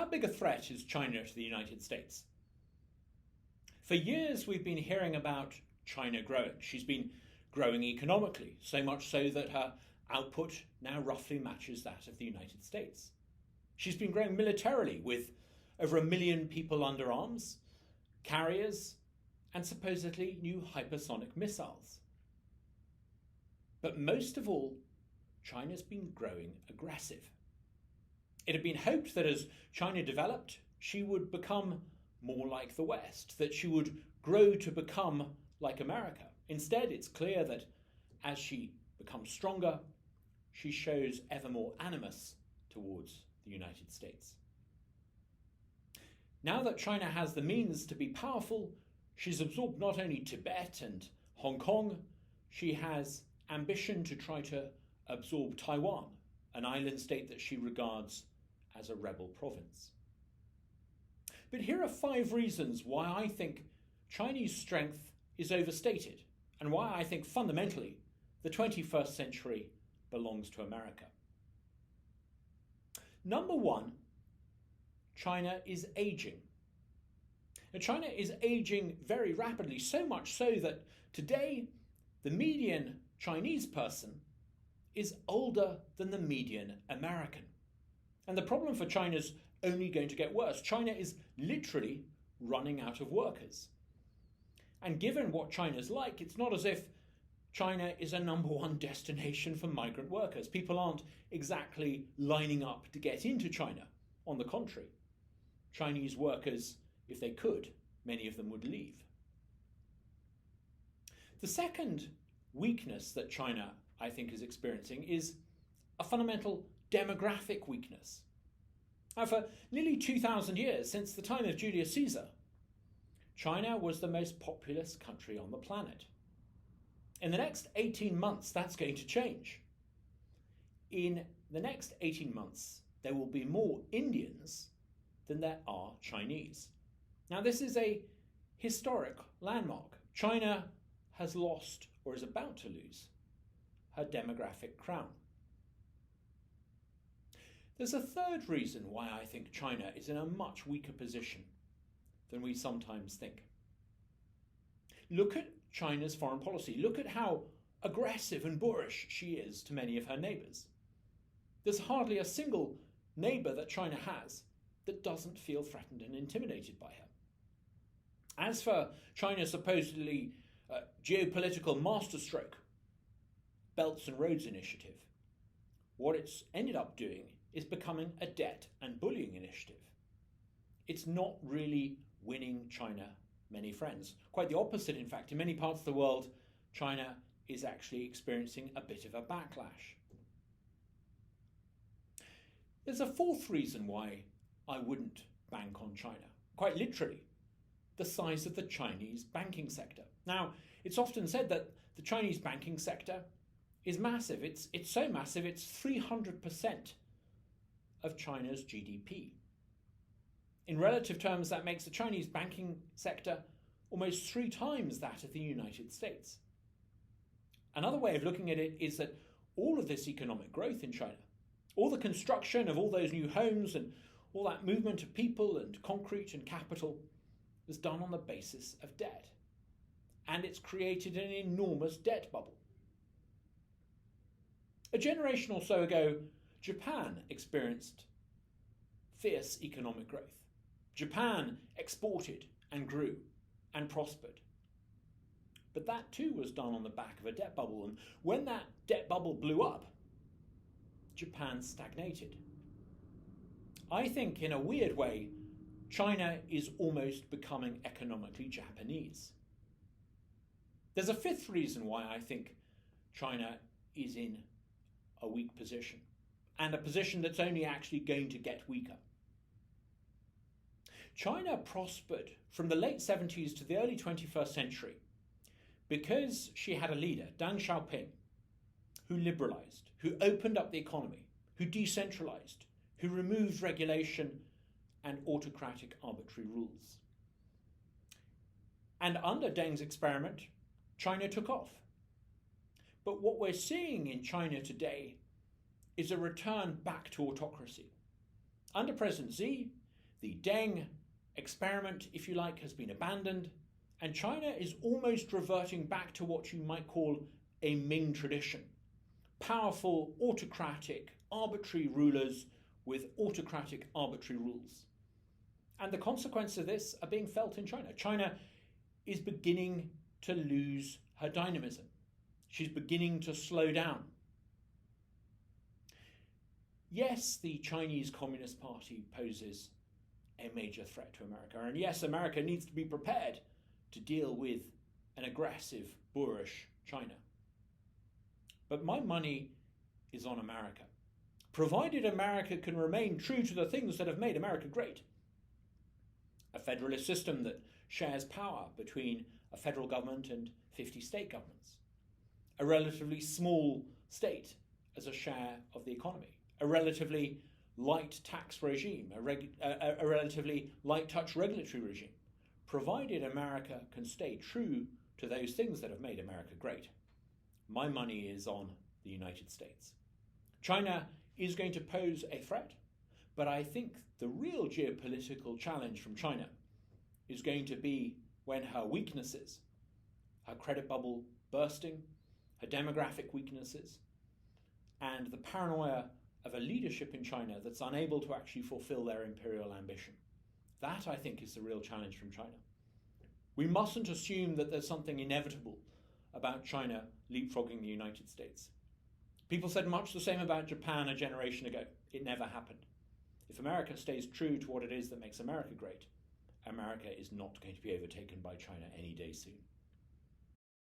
big a threat is China to the United States? For years, we've been hearing about China growing. She's been growing economically, so much so that her output now roughly matches that of the United States. She's been growing militarily with over 1 million people under arms, carriers, and supposedly new hypersonic missiles. But most of all, China's been growing aggressive. It had been hoped that as China developed, she would become more like the West, that she would grow to become like America. Instead, it's clear that as she becomes stronger, she shows ever more animus towards the United States. Now that China has the means to be powerful, she's absorbed not only Tibet and Hong Kong, she has ambition to try to absorb Taiwan, an island state that she regards as a rebel province. But here are 5 reasons why I think Chinese strength is overstated and why I think fundamentally the 21st century belongs to America. Number 1, China is aging. Now, China is aging very rapidly, so much so that today the median Chinese person is older than the median American. And the problem for China is only going to get worse. China is literally running out of workers. And given what China's like, it's not as if China is a number 1 destination for migrant workers. People aren't exactly lining up to get into China. On the contrary, Chinese workers, if they could, many of them would leave. The second weakness that China, I think, is experiencing is a fundamental demographic weakness. Now, for nearly 2,000 years, since the time of Julius Caesar, China was the most populous country on the planet. In the next 18 months, that's going to change. In the next 18 months, there will be more Indians than there are Chinese. Now, this is a historic landmark. China has lost, or is about to lose, her demographic crown. There's a third reason why I think China is in a much weaker position than we sometimes think. Look at China's foreign policy. Look at how aggressive and boorish she is to many of her neighbours. There's hardly a single neighbour that China has that doesn't feel threatened and intimidated by her. As for China's supposedly geopolitical masterstroke, Belts and Roads Initiative, what it's ended up doing is becoming a debt and bullying initiative. It's not really winning China many friends. Quite the opposite, in fact. In many parts of the world, China is actually experiencing a bit of a backlash. There's a fourth reason why I wouldn't bank on China. Quite literally, the size of the Chinese banking sector. Now, it's often said that the Chinese banking sector is massive. It's so massive, it's 300% of China's GDP. In relative terms, that makes the Chinese banking sector almost 3 times that of the United States. Another way of looking at it is that all of this economic growth in China, all the construction of all those new homes and all that movement of people and concrete and capital was done on the basis of debt. And it's created an enormous debt bubble. A generation or so ago, Japan experienced fierce economic growth. Japan exported and grew and prospered. But that too was done on the back of a debt bubble. And when that debt bubble blew up, Japan stagnated. I think in a weird way, China is almost becoming economically Japanese. There's a fifth reason why I think China is in a weak position, and a position that's only actually going to get weaker. China prospered from the late 70s to the early 21st century because she had a leader, Deng Xiaoping, who liberalized, who opened up the economy, who decentralized, who removed regulation and autocratic arbitrary rules. And under Deng's experiment, China took off. But what we're seeing in China today is a return back to autocracy. Under President Xi, The Deng experiment, if you like, has been abandoned, and China is almost reverting back to what you might call a Ming tradition. Powerful, autocratic, arbitrary rulers with autocratic, arbitrary rules. And the consequences of this are being felt in China. China is beginning to lose her dynamism. She's beginning to slow down. Yes, the Chinese Communist Party poses a major threat to America. And yes, America needs to be prepared to deal with an aggressive, boorish China. But my money is on America. Provided America can remain true to the things that have made America great. A federalist system that shares power between a federal government and 50 state governments. A relatively small state as a share of the economy. A relatively light tax regime, a relatively light touch regulatory regime. Provided America can stay true to those things that have made America great, my money is on the United States. China is going to pose a threat, but I think the real geopolitical challenge from China is going to be when her weaknesses, her credit bubble bursting, her demographic weaknesses, and the paranoia of a leadership in China that's unable to actually fulfill their imperial ambition. That, I think, is the real challenge from China. We mustn't assume that there's something inevitable about China leapfrogging the United States. People said much the same about Japan a generation ago. It never happened. If America stays true to what it is that makes America great, America is not going to be overtaken by China any day soon.